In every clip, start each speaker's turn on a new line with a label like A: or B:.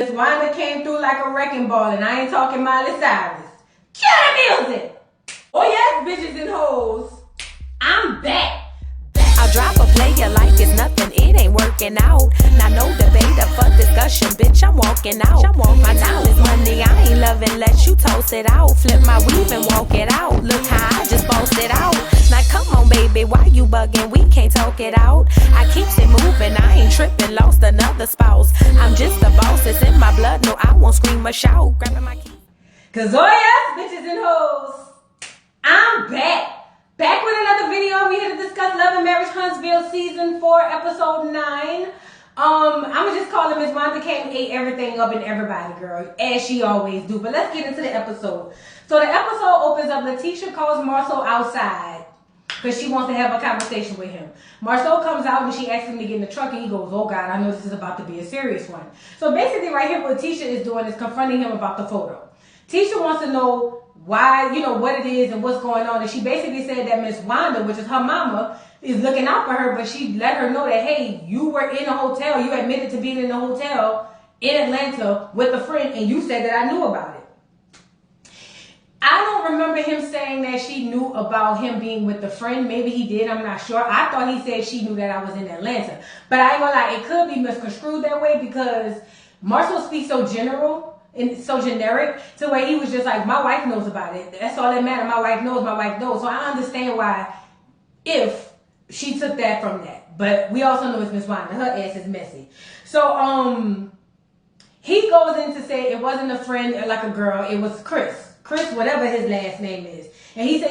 A: This Wanda came through like a wrecking ball, and I ain't talking Miley Cyrus. Cue the music! Oh yes, bitches and hoes, I'm back.
B: I'll drop a player like it's nothing, it ain't working out. Now no debate or for discussion, bitch, I'm walking out. My time is money, I ain't loving, let you toast it out. Flip my weave and walk it out, look how I just bossed it out. Now come on baby, why you bugging, we can't talk it out. I keeps it moving, I ain't tripping, lost another spouse. I'm just a boss, it's in my blood, no I won't scream or shout. Grabbing my keys.
A: Cause oh yes, bitches and hoes, I'm back. Back with another video. We here to discuss Love and Marriage Huntsville Season 4, Episode 9. I'ma just call it Miss Wanda came and ate everything up and everybody, girl, as she always do. But let's get into the episode. So the episode opens up, Letitia calls Marcel outside because she wants to have a conversation with him. Marcel comes out and she asks him to get in the truck and he goes, oh God, I know this is about to be a serious one. So basically right here what Letitia is doing is confronting him about the photo. Tisha wants to know why, what it is and what's going on. And she basically said that Miss Wanda, which is her mama, is looking out for her, but she let her know that, hey, you were in a hotel. You admitted to being in a hotel in Atlanta with a friend, and you said that I knew about it. I don't remember him saying that she knew about him being with the friend. Maybe he did. I'm not sure. I thought he said she knew that I was in Atlanta. But I ain't gonna lie, it could be misconstrued that way because Marcel speaks so general and so generic to where he was just like, my wife knows about it. That's all that matters. My wife knows. My wife knows. So I understand why if she took that from that. But we also know it's Miss Wanda. Her ass is messy. So he goes in to say it wasn't a friend or like a girl. It was Chris. Chris, whatever his last name is. And he said,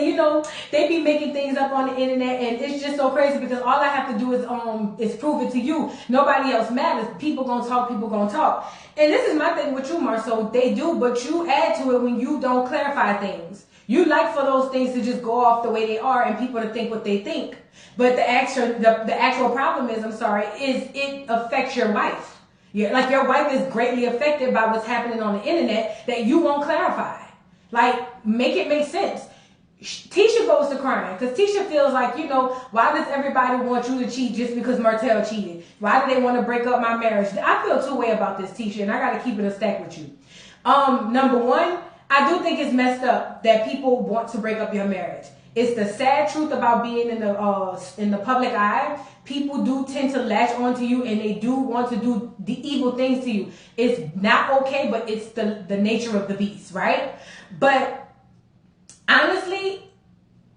A: they be making things up on the internet and it's just so crazy because all I have to do is prove it to you. Nobody else matters. People gonna talk, people gonna talk. And this is my thing with you, Marcel. They do, but you add to it when you don't clarify things. You like for those things to just go off the way they are and people to think what they think. But the actual problem is, is it affects your wife. Yeah, like your wife is greatly affected by what's happening on the internet that you won't clarify. Like, make it make sense. Tisha goes to crying because Tisha feels like, why does everybody want you to cheat just because Martell cheated? Why do they want to break up my marriage? I feel two ways about this, Tisha, and I got to keep it a stack with you. Number one, I do think it's messed up that people want to break up your marriage. It's the sad truth about being in the public eye. People do tend to latch onto you and they do want to do the evil things to you. It's not okay, but it's the nature of the beast, right? But honestly,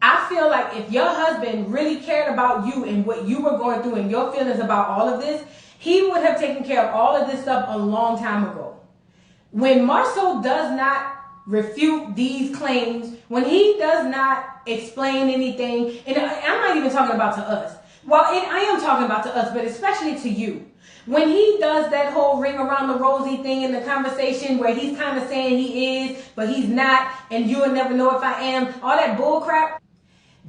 A: I feel like if your husband really cared about you and what you were going through and your feelings about all of this, he would have taken care of all of this stuff a long time ago. When Marcel does not refute these claims, when he does not explain anything, and I'm not even talking about to us. Well, I am talking about to us, but especially to you. When he does that whole ring around the rosy thing in the conversation where he's kind of saying he is, but he's not, and you'll never know if I am, all that bull crap,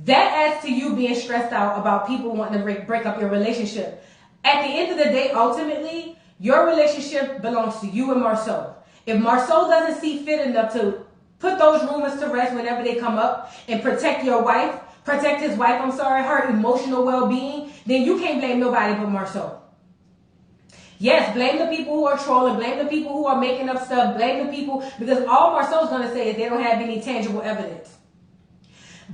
A: that adds to you being stressed out about people wanting to break up your relationship. At the end of the day, ultimately, your relationship belongs to you and Marcel. If Marcel doesn't see fit enough to put those rumors to rest whenever they come up and protect his wife, her emotional well-being, then you can't blame nobody but Marcel. Yes, blame the people who are trolling, blame the people who are making up stuff, blame the people, because all Marcel's going to say is they don't have any tangible evidence.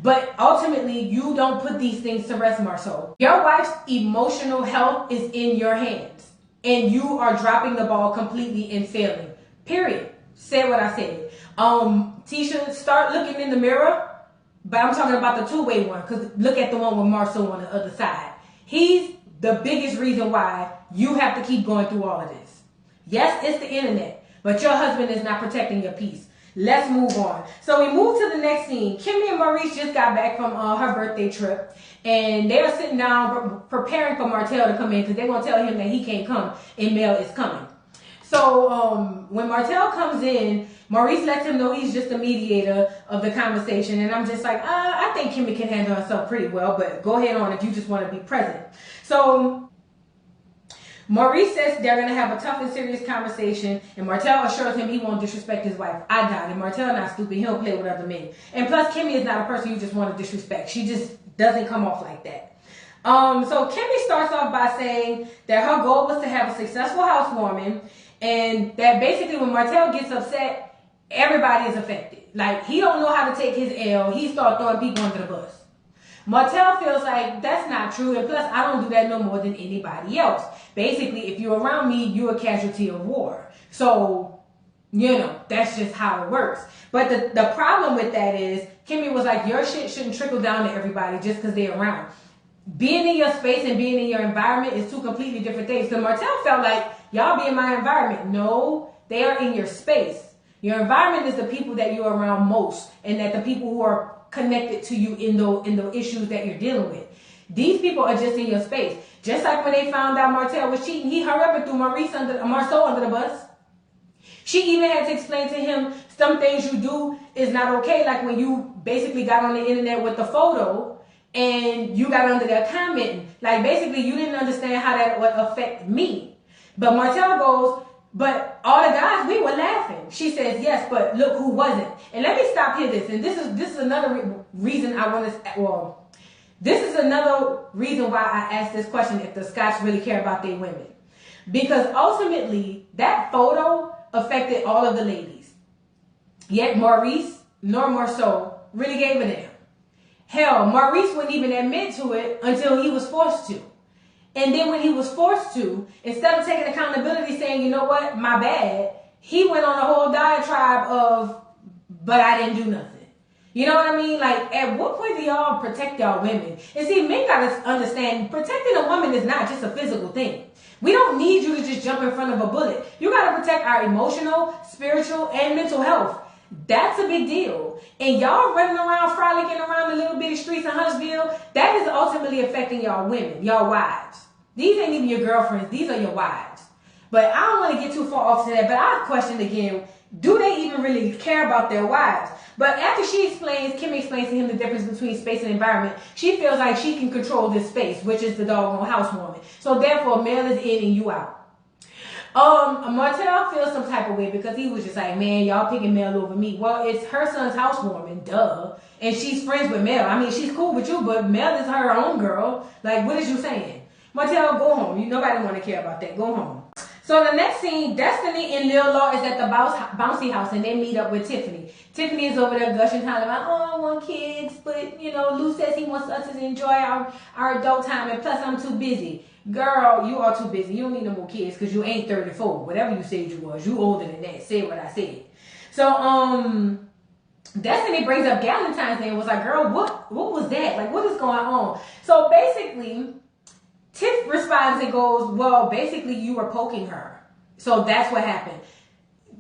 A: But ultimately, you don't put these things to rest, Marcel. Your wife's emotional health is in your hands, and you are dropping the ball completely and failing. Period. Say what I said. Tisha, start looking in the mirror, but I'm talking about the two-way one, because look at the one with Marcel on the other side. He's the biggest reason why you have to keep going through all of this. Yes, it's the internet, but your husband is not protecting your peace. Let's move on. So we move to the next scene. Kimmy and Maurice just got back from her birthday trip, and they are sitting down preparing for Martell to come in because they're going to tell him that he can't come and Mel is coming. So when Martell comes in, Maurice lets him know he's just a mediator of the conversation. And I'm just like, I think Kimmy can handle herself pretty well, but go ahead on if you just want to be present. So Maurice says they're going to have a tough and serious conversation, and Martell assures him he won't disrespect his wife. I doubt it. Martell not stupid. He don't play with other men. And plus, Kimmy is not a person you just want to disrespect. She just doesn't come off like that. So Kimmy starts off by saying that her goal was to have a successful housewarming And that basically when Martell gets upset, everybody is affected. Like, he don't know how to take his L. He start throwing people under the bus. Martell feels like that's not true, and plus I don't do that no more than anybody else. Basically, if you're around me, you're a casualty of war. So, that's just how it works. But the problem with that is, Kimmy was like, your shit shouldn't trickle down to everybody just because they're around. Being in your space and being in your environment is two completely different things. Because Martell felt like, y'all be in my environment. No, they are in your space. Your environment is the people that you're around most, and that the people who are connected to you in the issues that you're dealing with. These people are just in your space. Just like when they found out Martell was cheating, he hurried up and threw Marceau under the bus. She even had to explain to him some things you do is not okay, like when you basically got on the internet with the photo and you got under there commenting. Like, basically, you didn't understand how that would affect me. But Martell goes, but all the guys, we were laughing. She says, yes, but look who wasn't. And let me stop here this. And this is another reason I want to, this is another reason why I asked this question, if the Scotts really care about their women. Because ultimately, that photo affected all of the ladies. Yet Maurice nor Marceau really gave a damn. Hell, Maurice wouldn't even admit to it until he was forced to. And then when he was forced to, instead of taking accountability, saying, you know what, my bad, he went on a whole diatribe of, but I didn't do nothing. You know what I mean? Like, at what point do y'all protect y'all women? And see, men gotta understand, protecting a woman is not just a physical thing. We don't need you to just jump in front of a bullet. You gotta protect our emotional, spiritual, and mental health. That's a big deal. And y'all running around, frolicking around the little bitty streets of Huntsville, that is ultimately affecting y'all women, y'all wives. These ain't even your girlfriends, these are your wives. But I don't want to get too far off to that, but I question again, do they even really care about their wives? But after Kim explains to him the difference between space and environment, she feels like she can control this space, which is the doggone housewarming. So therefore, Mel is in and you out. Martell feels some type of way because he was just like, man, y'all picking Mel over me. Well, it's her son's housewarming, duh. And she's friends with Mel. I mean, she's cool with you, but Mel is her own girl. Like, what is you saying? Martell, go home. Nobody want to care about that. Go home. So the next scene, Destiny and Lil Law is at the bouncy house and they meet up with Tiffany. Tiffany is over there gushing, kind of like, oh, I want kids, but, Lou says he wants us to enjoy our adult time, and plus I'm too busy. Girl, you are too busy. You don't need no more kids because you ain't 34. Whatever you said you was. You older than that. Say what I said. So, Destiny brings up Valentine's Day and was like, girl, what was that? Like, what is going on? So basically, Tiff responds and goes, well, basically you were poking her. So that's what happened.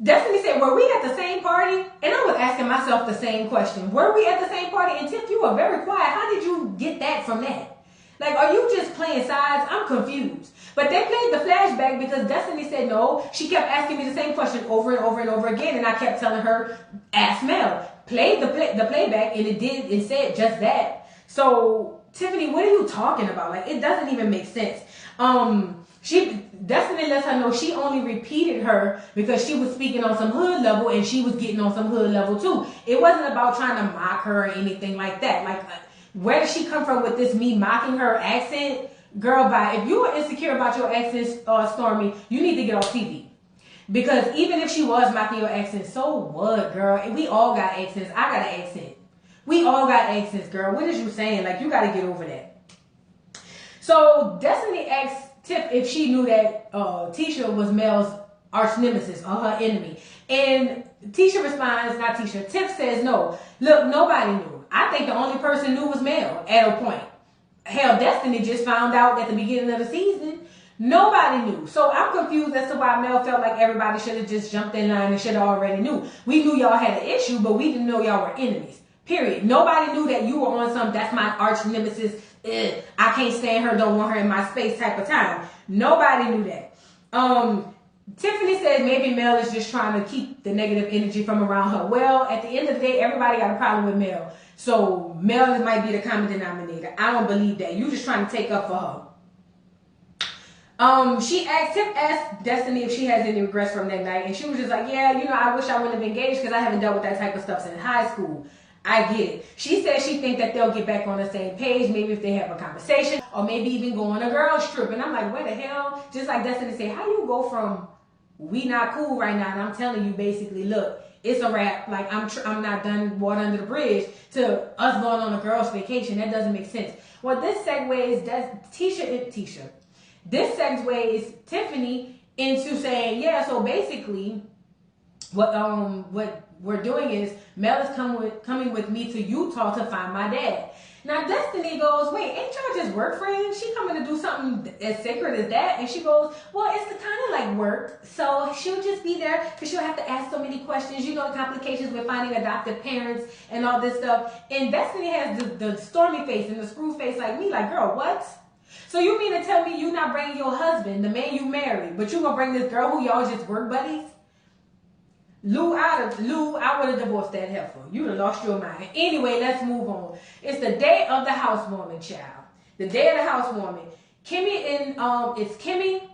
A: Destiny said, were we at the same party? And I was asking myself the same question. Were we at the same party? And Tiff, you were very quiet. How did you get that from that? Like, are you just playing sides? I'm confused. But they played the flashback because Destiny said no. She kept asking me the same question over and over and over again. And I kept telling her, ask Mel. Played the playback and it said just that. So, Tiffany, what are you talking about? Like, it doesn't even make sense. Destiny lets her know she only repeated her because she was speaking on some hood level and she was getting on some hood level too. It wasn't about trying to mock her or anything like that. Like, where did she come from with this me mocking her accent? Girl, bye. If you are insecure about your accent, Stormy, you need to get off TV. Because even if she was mocking your accent, so what, girl? We all got accents. I got an accent. We all got accents, girl. What is you saying? Like, you got to get over that. So, Destiny asked Tiff if she knew that Tisha was Mel's arch nemesis or her enemy. And Tiff says no. Look, nobody knew. I think the only person knew was Mel at a point. Hell, Destiny just found out at the beginning of the season. Nobody knew. So I'm confused as to why Mel felt like everybody should have just jumped in line and should have already knew. We knew y'all had an issue, but we didn't know y'all were enemies. Period. Nobody knew that you were on some, that's my arch nemesis, I can't stand her, don't want her in my space type of time. Nobody knew that. Tiffany says maybe Mel is just trying to keep the negative energy from around her. Well, at the end of the day, everybody got a problem with Mel. So Mel might be the common denominator. I don't believe that. You just trying to take up for her. Tiff asked Destiny if she has any regrets from that night, and she was just like, yeah, I wish I wouldn't have engaged because I haven't dealt with that type of stuff since high school. I get it. She said she think that they'll get back on the same page, maybe if they have a conversation, or maybe even go on a girls trip. And I'm like, where the hell? Just like Destiny said, how you go from we not cool right now, and I'm telling you basically, look, it's a wrap. Like, I'm not done water under the bridge, to us going on a girls' vacation. That doesn't make sense. Well, this segues Tisha. This segues Tiffany into saying, yeah, so basically, what we're doing is Mel is coming with me to Utah to find my dad. Now Destiny goes, wait, ain't y'all just work friends? She coming to do something as sacred as that? And she goes, well, it's the kind of like work. So she'll just be there because she'll have to ask so many questions. You know, the complications with finding adoptive parents and all this stuff. And Destiny has the stormy face and the screw face like me, like, girl, what? So you mean to tell me you not bringing your husband, the man you married, but you gonna bring this girl who y'all just work buddies? Lou, I would have divorced that heifer. You done lost your mind. Anyway, let's move on. It's the day of the housewarming, child. The day of the housewarming. It's Kimmy,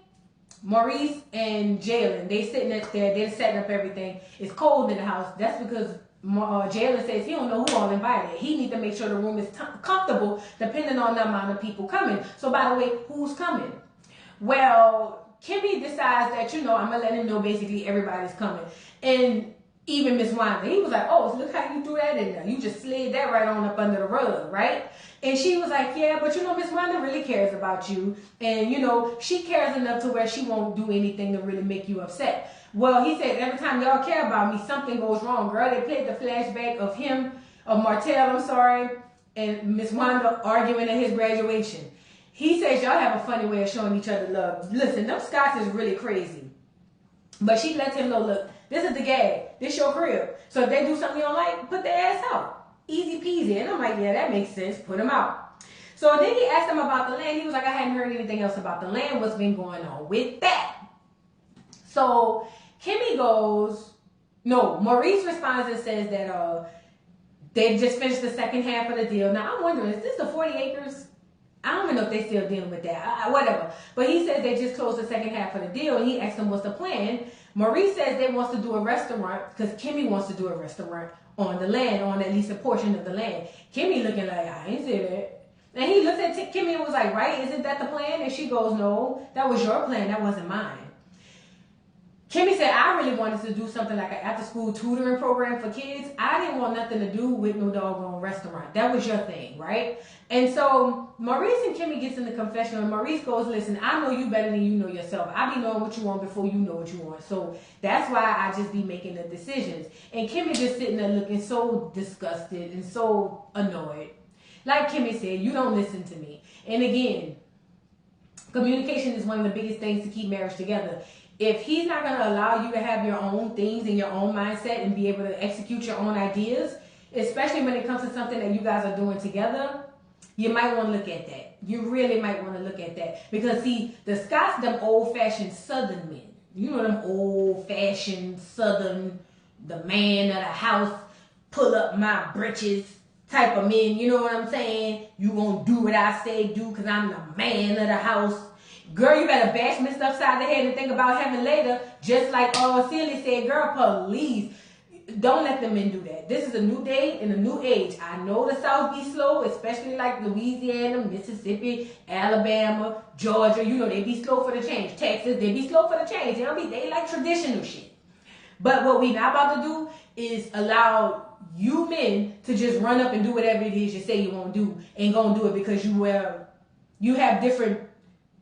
A: Maurice, and Jalen. They sitting up there. They're setting up everything. It's cold in the house. That's because Jalen says he don't know who all invited. He need to make sure the room is comfortable, depending on the amount of people coming. So, by the way, who's coming? Well, Kimmy decides that, I'm going to let him know basically everybody's coming. And even Miss Wanda, he was like, oh, look how you threw that in there. You just slid that right on up under the rug, right? And she was like, yeah, but Miss Wanda really cares about you. And, she cares enough to where she won't do anything to really make you upset. Well, he said, every time y'all care about me, something goes wrong. Girl, they played the flashback of Martell, and Miss Wanda arguing at his graduation. He says y'all have a funny way of showing each other love. Listen, them Scots is really crazy. But she lets him know, look, this is the gag. This your crib. So if they do something you don't like, put their ass out. Easy peasy. And I'm like, yeah, that makes sense. Put them out. So then he asked him about the land. He was like, I hadn't heard anything else about the land. What's been going on with that? So Kimmy goes, no, Maurice responds and says that they just finished the second half of the deal. Now, I'm wondering, is this the 40 acres? I don't even know if they still dealing with that. Whatever. But he says they just closed the second half of the deal, and he asked them what's the plan. Maurice says they wants to do a restaurant because Kimmy wants to do a restaurant on the land, on at least a portion of the land. Kimmy looking like, I ain't say that. And he looked at Kimmy and was like, right, isn't that the plan? And she goes, no, that was your plan. That wasn't mine. Kimmy said, I really wanted to do something like an after-school tutoring program for kids. I didn't want nothing to do with no doggone restaurant. That was your thing, right? And so Maurice and Kimmy gets in the confessional, and Maurice goes, listen, I know you better than you know yourself. I be knowing what you want before you know what you want. So that's why I just be making the decisions. And Kimmy just sitting there looking so disgusted and so annoyed. Like Kimmy said, you don't listen to me. And again, communication is one of the biggest things to keep marriage together. If he's not going to allow you to have your own things and your own mindset and be able to execute your own ideas, especially when it comes to something that you guys are doing together, you might want to look at that. You really might want to look at that. Because, see, the Scots, them old-fashioned Southern men. You know them old-fashioned Southern, the man of the house, pull up my britches type of men. You know what I'm saying? You gonna do what I say do because I'm the man of the house. Girl, you better bash Miss upside the head and think about heaven later. Just like Celie said, girl, please. Don't let them men do that. This is a new day and a new age. I know the South be slow, especially like Louisiana, Mississippi, Alabama, Georgia. They be slow for the change. Texas, they be slow for the change. They like traditional shit. But what we not about to do is allow you men to just run up and do whatever it is you say you won't do and gonna do it because you have different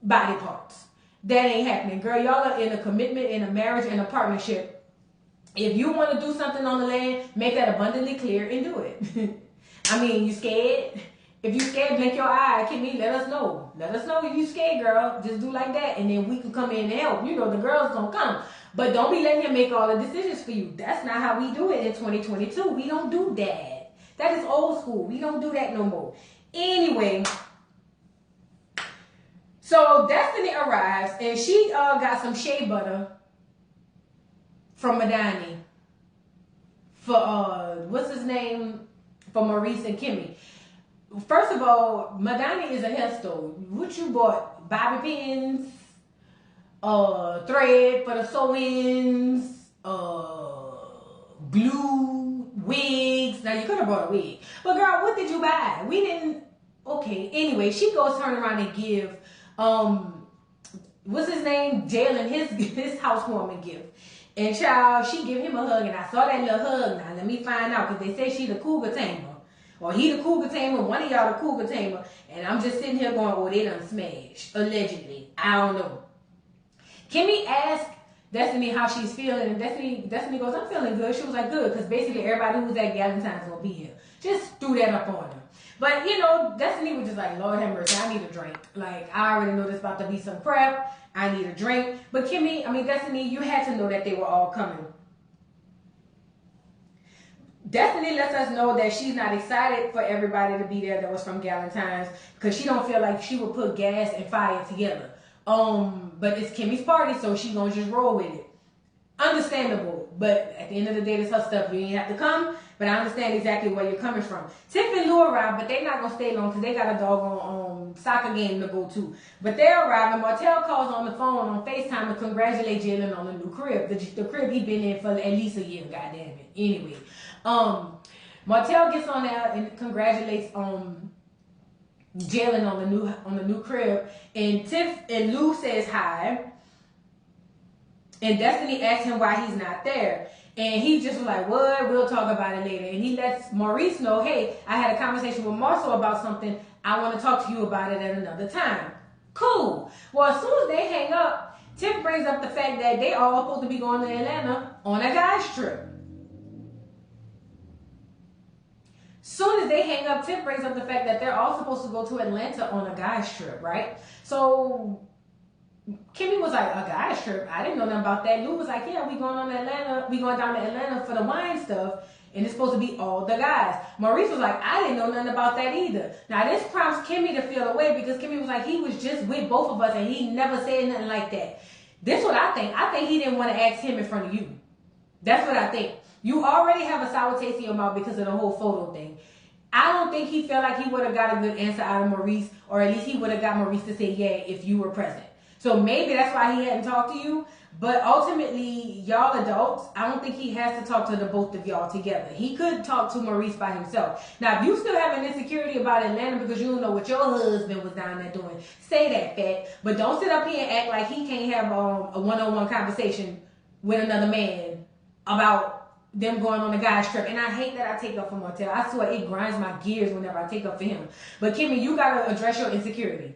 A: body parts. That ain't happening. Girl, y'all are in a commitment, in a marriage, and a partnership. If you want to do something on the land, make that abundantly clear and do it. You scared? If you scared, blink your eye. Kimmy, let us know. Let us know if you scared, girl. Just do like that, and then we can come in and help. The girls gonna come. But don't be letting him make all the decisions for you. That's not how we do it in 2022. We don't do that. That is old school. We don't do that no more. Anyway, so Destiny arrives, and she got some shea butter from Madani for what's his name, for Maurice and Kimmy. First of all, Madani is a hair store. What you bought? Bobby pins, thread for the sew-ins, glue, wigs. Now you could have bought a wig, but girl, what did you buy? We didn't. Okay. Anyway, she goes turn around and give what's his name, Jalen, his housewarming gift. And child, she give him a hug, and I saw that little hug. Now let me find out, because they say she the cougar tamer, or he the cougar tamer. One of y'all the cougar tamer, and I'm just sitting here going, "Oh, they done smashed allegedly." I don't know. Kimmy asked Destiny how she's feeling, and Destiny goes, "I'm feeling good." She was like, "Good," because basically everybody who was at Galentine's gonna be here. Just threw that up on her. But you know, Destiny was just like, "Lord have mercy, I need a drink. Like, I already know this about to be some crap. I need a drink." But Destiny, you had to know that they were all coming. Destiny lets us know that she's not excited for everybody to be there that was from Galentine's, because she don't feel like she would put gas and fire together. But it's Kimmy's party, so she gonna just roll with it. Understandable, but at the end of the day, it's her stuff. You ain't have to come, but I understand exactly where you're coming from. Tiff and Lou arrive, but they're not gonna stay long because they got a doggone soccer game to go to. But they arrive, and Martell calls on the phone on FaceTime to congratulate Jalen on the new crib, the crib he been in for at least a year. God damn it. Anyway, Martell gets on there and congratulates Jalen on the new crib, and Tiff and Lou says hi. And Destiny asks him why he's not there. And he just was like, "What? We'll talk about it later." And he lets Maurice know, "Hey, I had a conversation with Marceau about something. I want to talk to you about it at another time." Cool. Well, as soon as they hang up, Tiff brings up the fact that they all supposed to be going to Atlanta on a guy's trip. Soon as they hang up, Tiff brings up the fact that they're all supposed to go to Atlanta on a guy's trip, right? So Kimmy was like, "A guy's trip? I didn't know nothing about that." Lou was like, "Yeah, we going down to Atlanta for the wine stuff, and it's supposed to be all the guys." Maurice was like, "I didn't know nothing about that either." Now this prompts Kimmy to feel away, because Kimmy was like, "He was just with both of us and he never said nothing like that." This is what I think. I think he didn't want to ask him in front of you. That's what I think. You already have a sour taste in your mouth because of the whole photo thing. I don't think he felt like he would have got a good answer out of Maurice, or at least he would have got Maurice to say yeah if you were present. So maybe that's why he hadn't talked to you. But ultimately, y'all adults, I don't think he has to talk to the both of y'all together. He could talk to Maurice by himself. Now, if you still have an insecurity about Atlanta because you don't know what your husband was down there doing, say that, Fat. But don't sit up here and act like he can't have a one-on-one conversation with another man about them going on a guy's trip. And I hate that I take up for Martell. I swear it grinds my gears whenever I take up for him. But Kimmy, you gotta address your insecurity.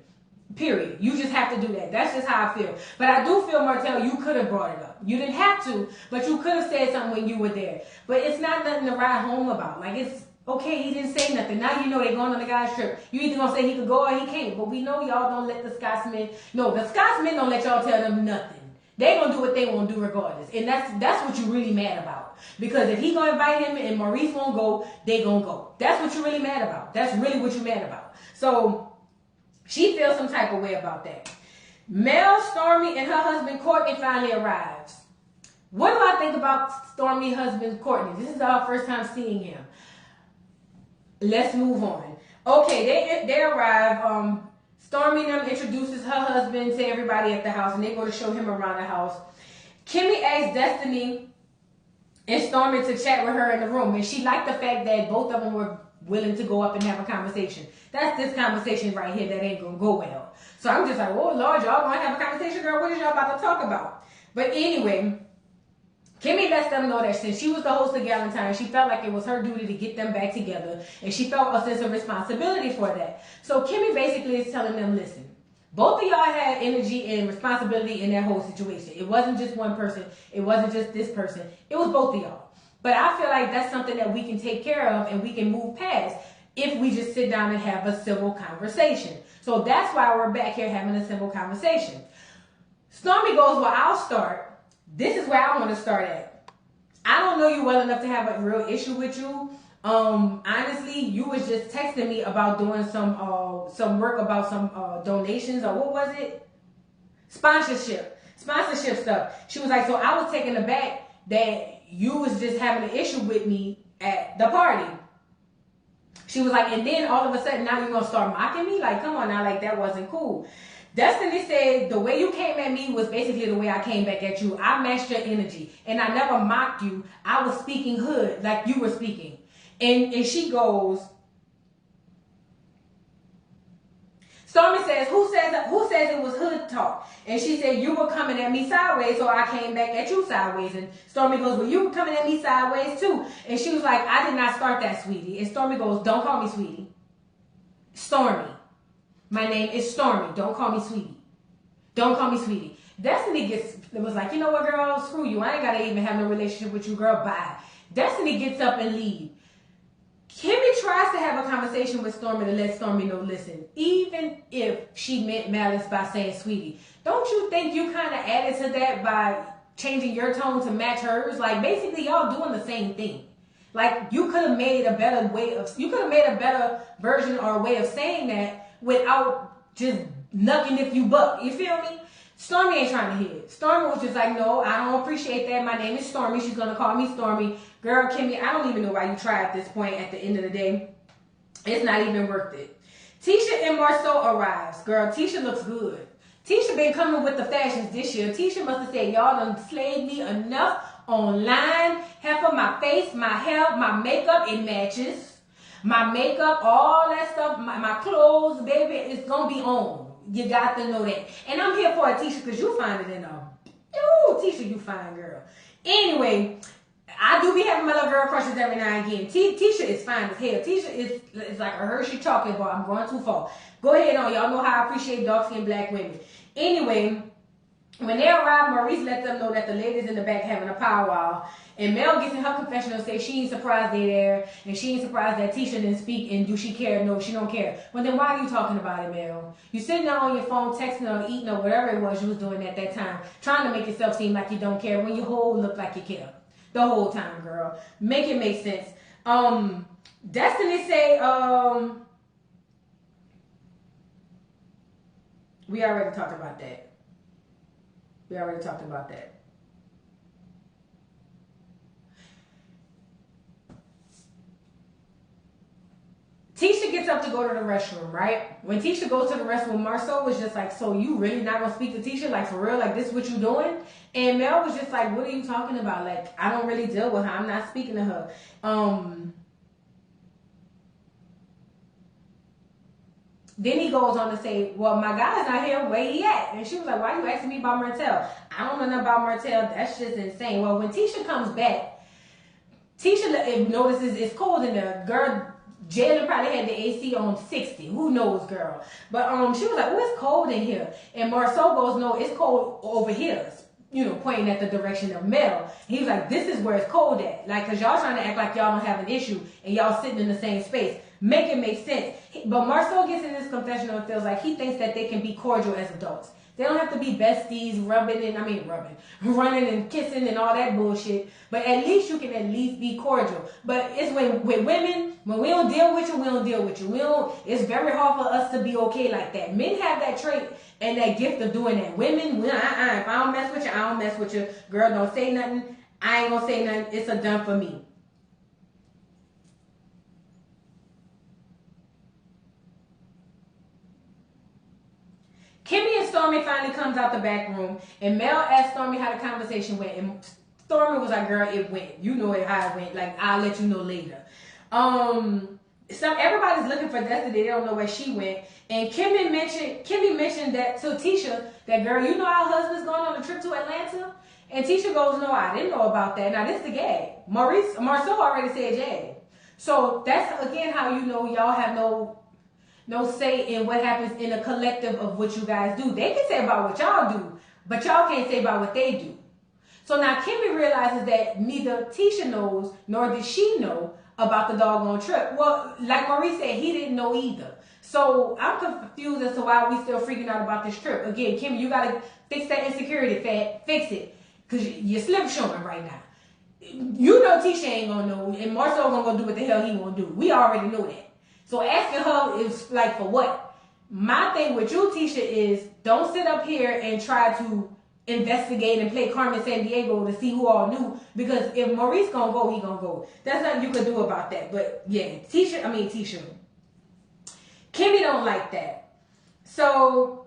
A: Period. You just have to do that. That's just how I feel. But I do feel, Martell, you could have brought it up. You didn't have to, but you could have said something when you were there. But it's not nothing to ride home about. Like, it's okay, he didn't say nothing. Now you know they're going on the guy's trip. You either gonna say he could go or he can't. But we know y'all don't let the Scotsmen. No, the Scotsmen don't let y'all tell them nothing. They gonna do what they want to do regardless. And that's what you're really mad about. Because if he gonna invite him and Maurice won't go, they gonna go. That's what you're really mad about. That's really what you're mad about. So she feels some type of way about that. Mel, Stormy, and her husband Courtney finally arrives. What do I think about Stormy's husband Courtney? This is our first time seeing him. Let's move on. Okay, they arrive. Stormy them introduces her husband to everybody at the house, and they go to show him around the house. Kimmy asks Destiny and Stormy to chat with her in the room, and she liked the fact that both of them were willing to go up and have a conversation. That's this conversation right here that ain't gonna go well. So I'm just like, "Oh Lord, y'all gonna have a conversation, girl? What is y'all about to talk about?" But anyway, Kimmy lets them know that since she was the host of Galentine, she felt like it was her duty to get them back together, and she felt a sense of responsibility for that. So Kimmy basically is telling them, "Listen, both of y'all had energy and responsibility in that whole situation. It wasn't just one person. It wasn't just this person. It was both of y'all. But I feel like that's something that we can take care of and we can move past if we just sit down and have a civil conversation." So that's why we're back here having a civil conversation. Stormy goes, "Well, I'll start. This is where I want to start at. I don't know you well enough to have a real issue with you. Honestly, you was just texting me about doing some work about some donations, or what was it? Sponsorship stuff." She was like, "So I was taken aback that you was just having an issue with me at the party." She was like, "And then all of a sudden now you're gonna start mocking me? Like, come on now, like that wasn't cool." Destiny said, "The way you came at me was basically the way I came back at you. I matched your energy, and I never mocked you. I was speaking hood like you were speaking." And she goes, Stormy says, who says it was hood talk? And she said, you were coming at me sideways, so I came back at you sideways. And Stormy goes, well, you were coming at me sideways too. And she was like, I did not start that, sweetie. And Stormy goes, don't call me sweetie. Stormy. My name is Stormy. Don't call me sweetie. Don't call me sweetie. Destiny was like, you know what, girl, screw you. I ain't got to even have no relationship with you, girl. Bye. Destiny gets up and leaves. Kimmy tries to have a conversation with Stormy to let Stormy know, listen, even if she meant malice by saying sweetie, don't you think you kind of added to that by changing your tone to match hers? Like, basically, y'all doing the same thing. Like, you could have made a better version or a way of saying that without just knucking if you buck. You feel me? Stormy ain't trying to hear it. Stormy was just like, no, I don't appreciate that. My name is Stormy. She's going to call me Stormy. Girl, Kimmy, I don't even know why you try at this point. At the end of the day, it's not even worth it. Tisha and Marceau arrives. Girl, Tisha looks good. Tisha been coming with the fashions this year. Tisha must have said, y'all done slayed me enough online. Half of my face, my hair, my makeup, it matches. My makeup, all that stuff, my clothes, baby, it's going to be on. You got to know that. And I'm here for it, Tisha, because you find it in a... Ooh, Tisha, you fine, girl. Anyway, I do be having my little girl crushes every now and again. Tisha is fine as hell. Tisha is like a Hershey chocolate bar. I'm going too far. Go ahead on. Y'all know how I appreciate dark-skinned black women. Anyway, when they arrive, Maurice let them know that the ladies in the back having a powwow. And Mel gets in her confessional, say she ain't surprised they there, and she ain't surprised that Tisha didn't speak, and do she care? No, she don't care. Well, then why are you talking about it, Mel? You sitting there on your phone, texting or eating or whatever it was you was doing at that time, trying to make yourself seem like you don't care when you whole look like you care. The whole time, girl. Make it make sense. Destiny say, we already talked about that. Tisha gets up to go to the restroom, right? When Tisha goes to the restroom, Marceau was just like, so you really not going to speak to Tisha? Like, for real? Like, this what you doing? And Mel was just like, what are you talking about? Like, I don't really deal with her. I'm not speaking to her. Then he goes on to say, well, my guy's not here. Where he at? And she was like, why are you asking me about Martell? I don't know nothing about Martell. That's just insane. Well, when Tisha comes back, Tisha notices it's cold in there. Girl, Jalen probably had the AC on 60. Who knows, girl? But she was like, oh, it's cold in here. And Marceau goes, no, it's cold over here. You know, pointing at the direction of Mel. He was like, this is where it's cold at. Like, because y'all trying to act like y'all don't have an issue and y'all sitting in the same space. Make it make sense. But Marceau gets in this confessional and feels like he thinks that they can be cordial as adults. They don't have to be besties, running and kissing and all that bullshit. But at least you can at least be cordial. But it's with women, when we don't deal with you, we don't deal with you. It's very hard for us to be okay like that. Men have that trait and that gift of doing that. Women, if I don't mess with you, I don't mess with you. Girl, don't say nothing. I ain't gonna say nothing. It's a done for me. Kimmy and Stormy finally comes out the back room, and Mel asked Stormy how the conversation went, and Stormy was like, girl, it went. You know how it went. Like, I'll let you know later. Everybody's looking for Destiny. They don't know where she went. And Kimmy mentioned that to Tisha, that girl, you know our husband's going on a trip to Atlanta? And Tisha goes, no, I didn't know about that. Now, this is the gag. Marceau already said jag. So that's, again, how you know y'all have no say in what happens in a collective of what you guys do. They can say about what y'all do, but y'all can't say about what they do. So now Kimmy realizes that neither Tisha knows, nor did she know about the doggone trip. Well, like Maurice said, he didn't know either. So I'm confused as to why we still freaking out about this trip. Again, Kimmy, you got to fix that insecurity, fix it. Because you're slip showing right now. You know Tisha ain't going to know, and Marceau going to go do what the hell he want to do. We already know that. So asking her is like, for what? My thing with you, Tisha, is don't sit up here and try to investigate and play Carmen Sandiego to see who all knew. Because if Maurice gonna go, he gonna go. That's nothing you can do about that. But yeah, Tisha. Kimmy don't like that. So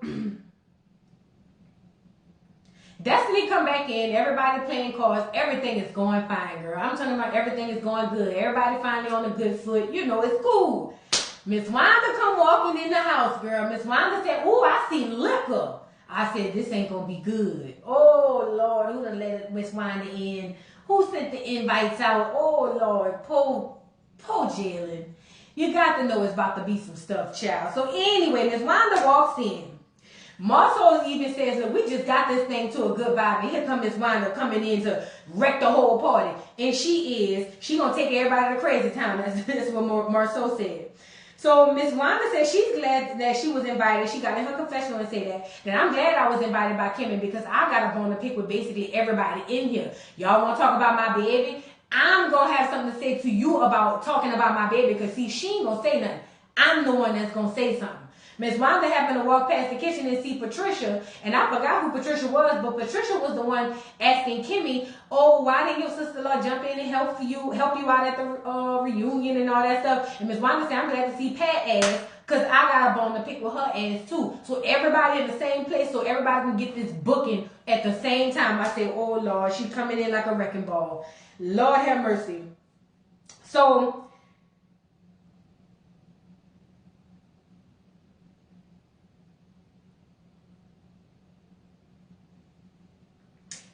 A: Destiny come back in, everybody playing cards, everything is going fine, girl. I'm talking about everything is going good. Everybody finally on a good foot. You know, it's cool. Miss Wanda come walking in the house, girl. Miss Wanda said, "Ooh, I seen liquor." I said, "This ain't gonna be good." Oh Lord, who done let Miss Wanda in? Who sent the invites out? Oh Lord, poor Jalen. You got to know it's about to be some stuff, child. So anyway, Miss Wanda walks in. Marcel even says, "Look, we just got this thing to a good vibe, and here come Miss Wanda coming in to wreck the whole party." And she gonna take everybody to crazy town. That's what Marcel said. So Miss Wanda said she's glad that she was invited. She got in her confessional and said that I'm glad I was invited by Kimmy because I got a bone to pick with basically everybody in here. Y'all want to talk about my baby? I'm going to have something to say to you about talking about my baby because, see, she ain't going to say nothing. I'm the one that's going to say something. Miss Wanda happened to walk past the kitchen and see Patricia, and I forgot who Patricia was, but Patricia was the one asking Kimmy, "Oh, why didn't your sister-in-law jump in and help you out at the reunion and all that stuff?" And Miss Wanda said, "I'm glad to see Pat ass, because I got a bone to pick with her ass too." So everybody in the same place, so everybody can get this booking at the same time. I said, "Oh Lord, she coming in like a wrecking ball." Lord have mercy. So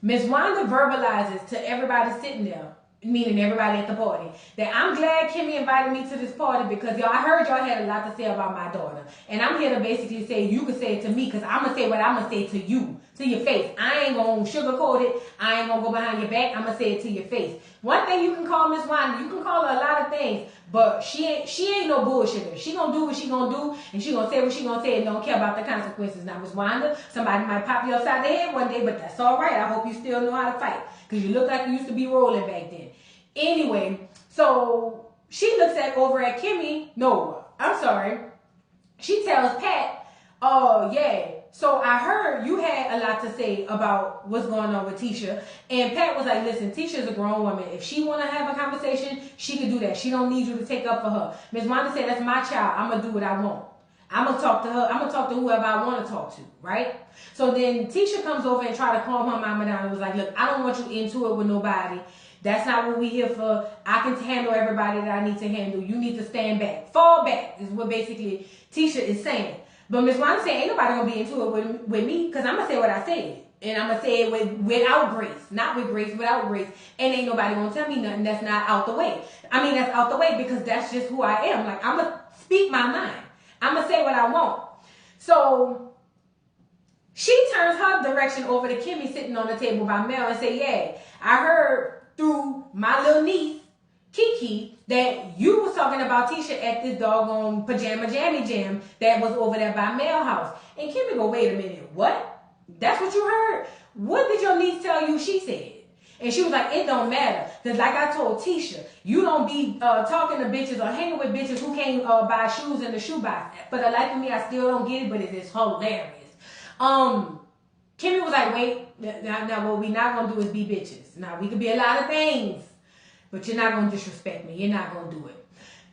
A: Miss Wanda verbalizes to everybody sitting there, meaning everybody at the party, that I'm glad Kimmy invited me to this party because y'all, I heard y'all had a lot to say about my daughter. And I'm here to basically say, you can say it to me because I'm going to say what I'm going to say to you, to your face. I ain't going to sugarcoat it. I ain't going to go behind your back. I'm going to say it to your face. One thing you can call Miss Wanda, you can call her a lot of things, but she ain't no bullshitter. She going to do what she going to do, and she going to say what she going to say and don't care about the consequences. Now, Miss Wanda, somebody might pop you upside the head one day, but that's all right. I hope you still know how to fight because you look like you used to be rolling back then. Anyway, so she looks over at Kimmy. No, I'm sorry. She tells Pat, "Oh, yeah. So I heard you had a lot to say about what's going on with Tisha." And Pat was like, "Listen, Tisha's a grown woman. If she want to have a conversation, she can do that. She don't need you to take up for her." Miss Wanda said, "That's my child. I'm going to do what I want. I'm going to talk to her. I'm going to talk to whoever I want to talk to," right? So then Tisha comes over and try to calm her mama down and was like, "Look, I don't want you into it with nobody. That's not what we're here for. I can handle everybody that I need to handle. You need to stand back. Fall back," is what basically Tisha is saying. But Miss Wanda said, "Ain't nobody going to be into it with me because I'm going to say what I said. And I'm going to say it without grace. Not with grace, without grace. And ain't nobody going to tell me nothing that's not out the way. I mean, that's out the way because that's just who I am. Like, I'm going to speak my mind. I'm going to say what I want." So she turns her direction over to Kimmy sitting on the table by Mel and say, "Yeah, I heard through my little niece, Kiki, that you was talking about Tisha at this doggone pajama jammy jam that was over there by Mel house." And Kimmy go, "Wait a minute, what? That's what you heard? What did your niece tell you she said?" And she was like, "It don't matter. Because like I told Tisha, you don't be talking to bitches or hanging with bitches who can't buy shoes in the shoebox." For the life of me, I still don't get it, but it is hilarious. Kimmy was like, "Wait, now what we not going to do is be bitches. Now, we could be a lot of things, but you're not going to disrespect me. You're not going to do it."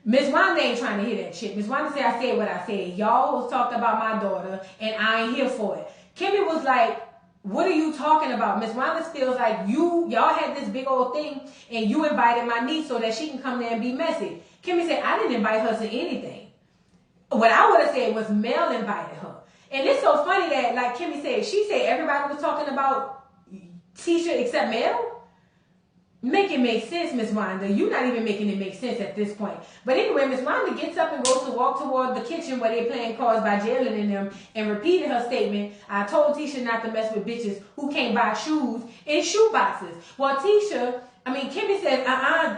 A: Miss Wanda ain't trying to hear that shit. Miss Wanda said, "I said what I said. Y'all was talked about my daughter, and I ain't here for it." Kimmy was like, "What are you talking about?" Miss Wanda feels like y'all had this big old thing, and you invited my niece so that she can come there and be messy. Kimmy said, "I didn't invite her to anything. What I would have said was Mel invited her." And it's so funny that, like Kimmy said, she said everybody was talking about Tisha except Mel. Make it make sense, Miss Wanda. You're not even making it make sense at this point. But anyway, Miss Wanda gets up and goes to walk toward the kitchen where they're playing cards by Jalen and them and repeated her statement, "I told Tisha not to mess with bitches who can't buy shoes in shoe boxes." Well, Kimmy says,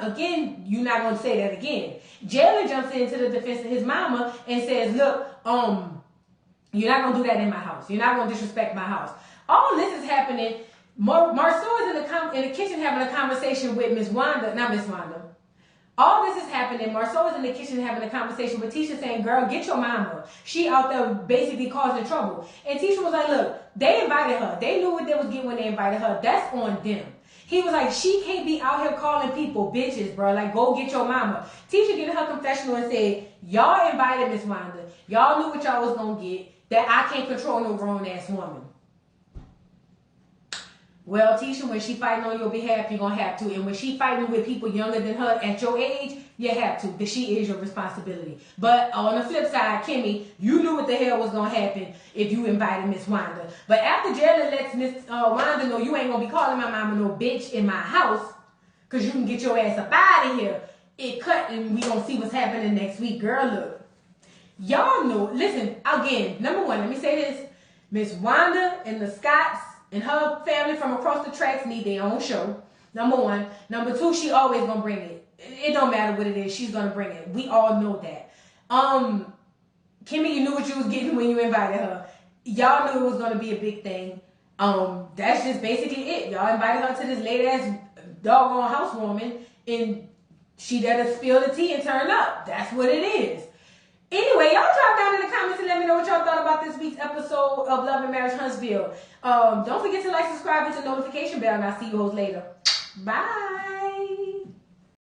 A: again, you're not going to say that again. Jalen jumps into the defense of his mama and says, "Look, you're not going to do that in my house. You're not going to disrespect my house." All this is happening. Marceau is in the kitchen having a conversation with Miss Wanda. Not Miss Wanda. All this is happening. Marceau is in the kitchen having a conversation with Tisha saying, "Girl, get your mama. She out there basically causing trouble." And Tisha was like, "Look, they invited her. They knew what they was getting when they invited her. That's on them." He was like, "She can't be out here calling people bitches, bro. Like, go get your mama." Tisha get in her confessional and said, "Y'all invited Miss Wanda. Y'all knew what y'all was going to get. That I can't control no grown-ass woman." Well, Tisha, when she fighting on your behalf, you're going to have to. And when she fighting with people younger than her at your age, you have to. Because she is your responsibility. But on the flip side, Kimmy, you knew what the hell was going to happen if you invited Miss Wanda. But after Jalen lets Miss Wanda know you ain't going to be calling my mama no bitch in my house because you can get your ass up out of here, it cut and we going to see what's happening next week. Girl, look. Y'all know. Listen, again, number one, let me say this. Miss Wanda and the Scotts and her family from across the tracks need their own show. Number one. Number two, she always gonna bring it. It don't matter what it is, she's gonna bring it. We all know that. Kimmy, you knew what you was getting when you invited her. Y'all knew it was gonna be a big thing. That's just basically it. Y'all invited her to this late ass doggone housewarming, and she there to spill the tea and turn up. That's what it is. Anyway, y'all drop down in the comments and let me know what y'all thought about this week's episode of Love and Marriage Huntsville. Don't forget to like, subscribe, hit the notification bell, and I'll see you hoes later. Bye.